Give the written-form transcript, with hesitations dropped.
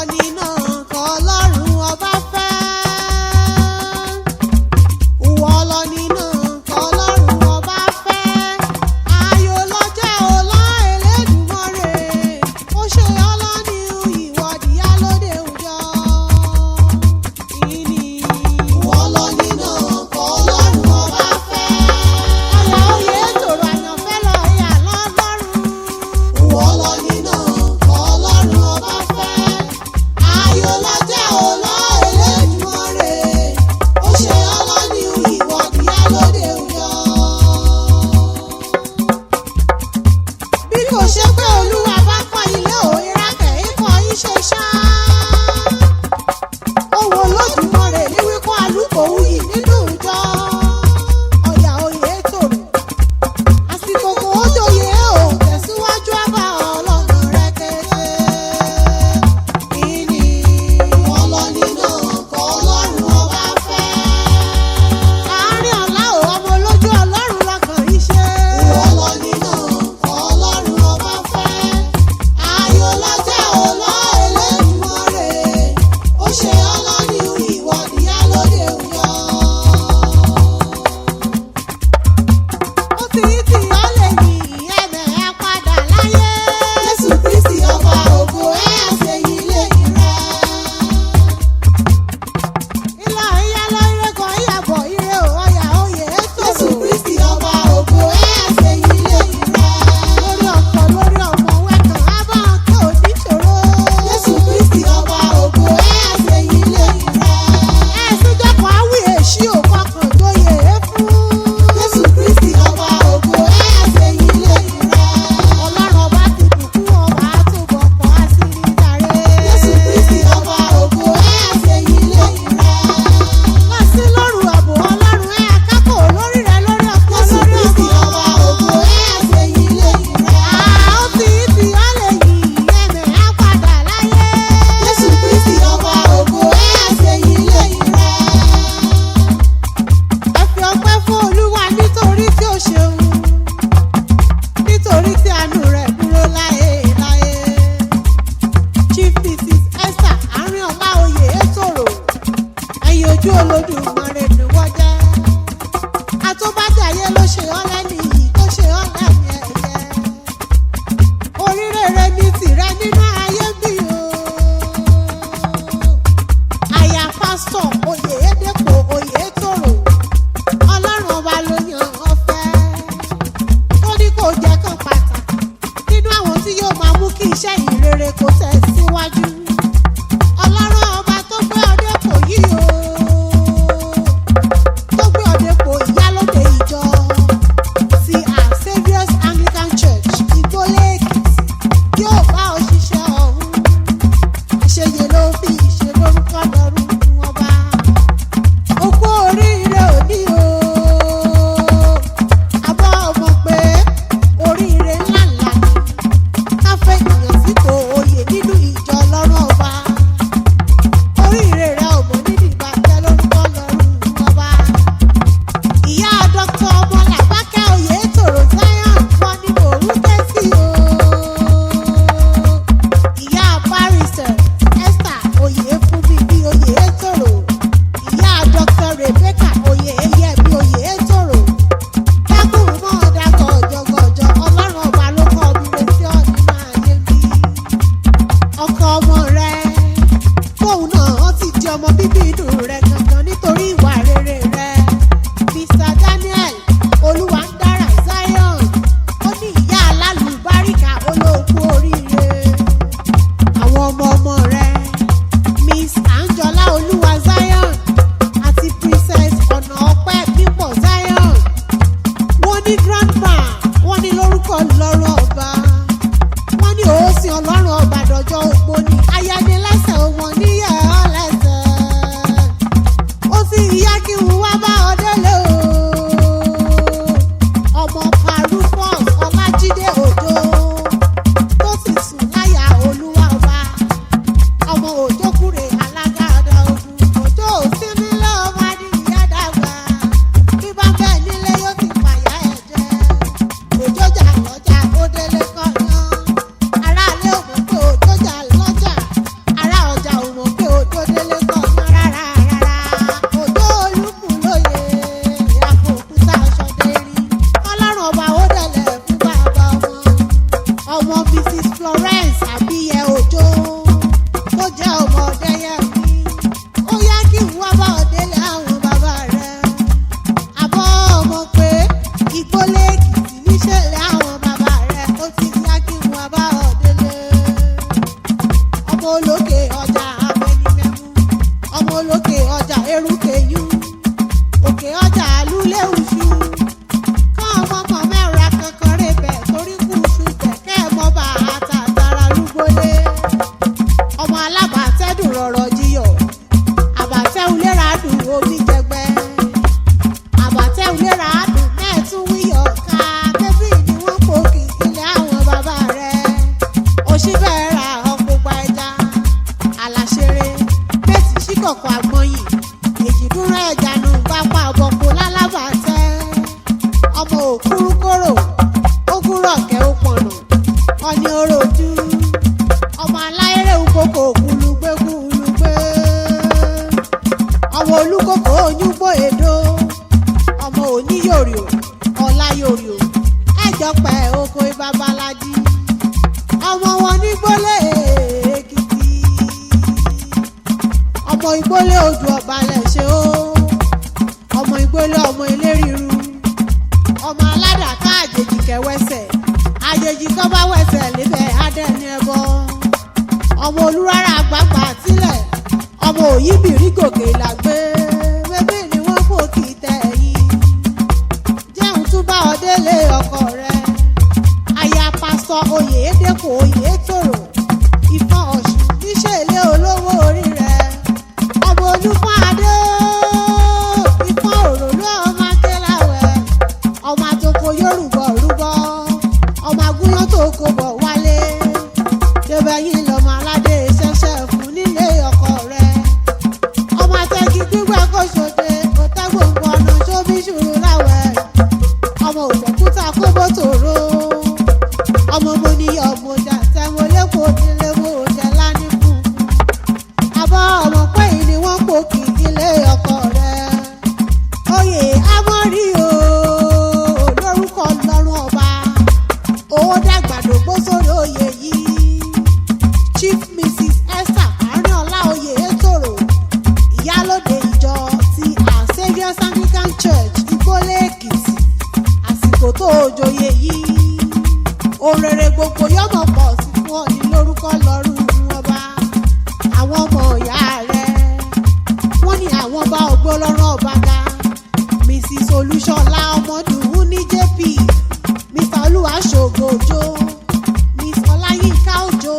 Nínú Mrs. Florence Àbíyẹ Òjó tó jẹ́ ọmọ Ọdẹ́yẹmí. Ó yá kí n wá bá ọ délé àwọn bàbá rẹ̀. Àbọ̀ ọmọ pé Ìgbólé Èkìtì níṣẹ̀lẹ̀ àwọn bàbá rẹ̀. Ó ti yá kí n wá bá ọ délé. Ọmọ olókè ọjà Abẹnimẹ́mú. Ọmọ olókè ọjà Erúkèyú. Òkè ọjà Lúlé Uṣu. Kán ọmọ kan mẹ́ra kankan rébẹ̀ torí kú uṣu kẹ̀kẹ́ mọ́ bá àtàtàrà Lúgbólé. Ọmọ alábàátẹ́dùn rọ̀rọ̀ jiyọ̀. Àbàtẹ́ ulera dùn omi jẹgbẹ́. Àbàtẹ́ ulera dùn mẹ́ẹ̀tún wíyọ̀ ká. Bébí ni wọ́n pò kì ilé àwọn bàbá rẹ̀. Òṣìbẹ̀rà ọ̀pọ̀pọ̀ ẹja. Àlàṣeré bẹ́ẹ̀tì síkọ̀kọ̀ àgbọ̀nyìn. Èjìdúró ẹja nù pápá ọ̀bọ̀kọ̀ lálábàtẹ́. Ọmọ òkúrú kóró. Ó gúnrọ̀kẹ́ ó pọ̀nà. Ọ̀ni orojú. Ọmọ aláyẹ̀rẹ̀ òkòkò kùlùgbé kùlùgbé. Ọmọ olúkòkò onyúgbò èdò. Ọmọ oníyòrìò ọláyòrìò. Ẹjọ́ pẹ̀ oko ìbábalájí. Ọmọ wọn ní Ìgbólé Èkìtì. Ọmọ Ìgbólé odò ọ̀bàlẹ̀ ṣe ó. Ọmọ Ìgbólé ọmọ eléríru. Ọmọ aládàká àjèjì kẹwẹsẹ̀. Àjèjì kan bá wẹsẹ̀ níbẹ̀ adẹ́ni ẹbọ. Ọmọ olúrárá àgbàgbà sílẹ̀. Ọmọ òyìnbìrí gòkè làgbé. Bébí ni wọ́n fò kì í tẹ ẹ̀yìn. Jẹun tún bá ọ délé ọkọ rẹ̀. Aya pásítọ̀ Oyèdépò Oyètòrò. Ìfọ̀n Ọ̀ṣun níṣẹ̀lẹ̀ olówó orí rẹ̀. Ọmọ Olúfọ́n Adé. Ìfọ̀n òròlú ọmọ Akẹ́láwẹ̀. Ọmọ àtòkò Yorùbá rúbọ. Ọmọ agúnyán tó kò bọ̀ wálé. Ṣébẹ̀yìn lọ́mọ aládé ṣẹ̀ṣẹ̀ fún nílé ọkọ rẹ̀. Ọmọ àtẹ̀gì gbígbẹ́ kò ṣòde. Kò tẹ́ gbogbo ọ̀nà ṣóbí ṣùrù láwẹ̀. Ọmọ òṣèkúta kóbó tòró. Ọmọ mo ní ọmọ ọjà tẹ́wọ́ lẹ́kọ̀ọ́ nílé wo ọjà lánìkù. Àbọ̀ ọmọ pé ni wọ́n pò kì ilé ọkọ rẹ̀. Oyè Amọ́rí o lórúkọ lọ́rùn ọba. Owó dàgbàdògbò sórí oyè yìí. Chief Mrs. Esther Arinola Oyètòrò. Ìyálóde ìjọ ti Our Saviour's Anglican Church Ìgbólé Èkìtì. Àsìkò tó joyè yìí. Òrèrè gbogbo yọmọ pọ̀ sí fún ọ ní lórúkọ lọ́rùn ọba. Àwọn ọmọ ìyá rẹ̀ wọ́n ní àwọn bá ọgbó lọ́rùn ọba ga. Mrs. Olúṣọlá Ọmọdùnún ní JP. Mr. Olúwaṣògo Òjó. Miss Ọláyínká Òjó.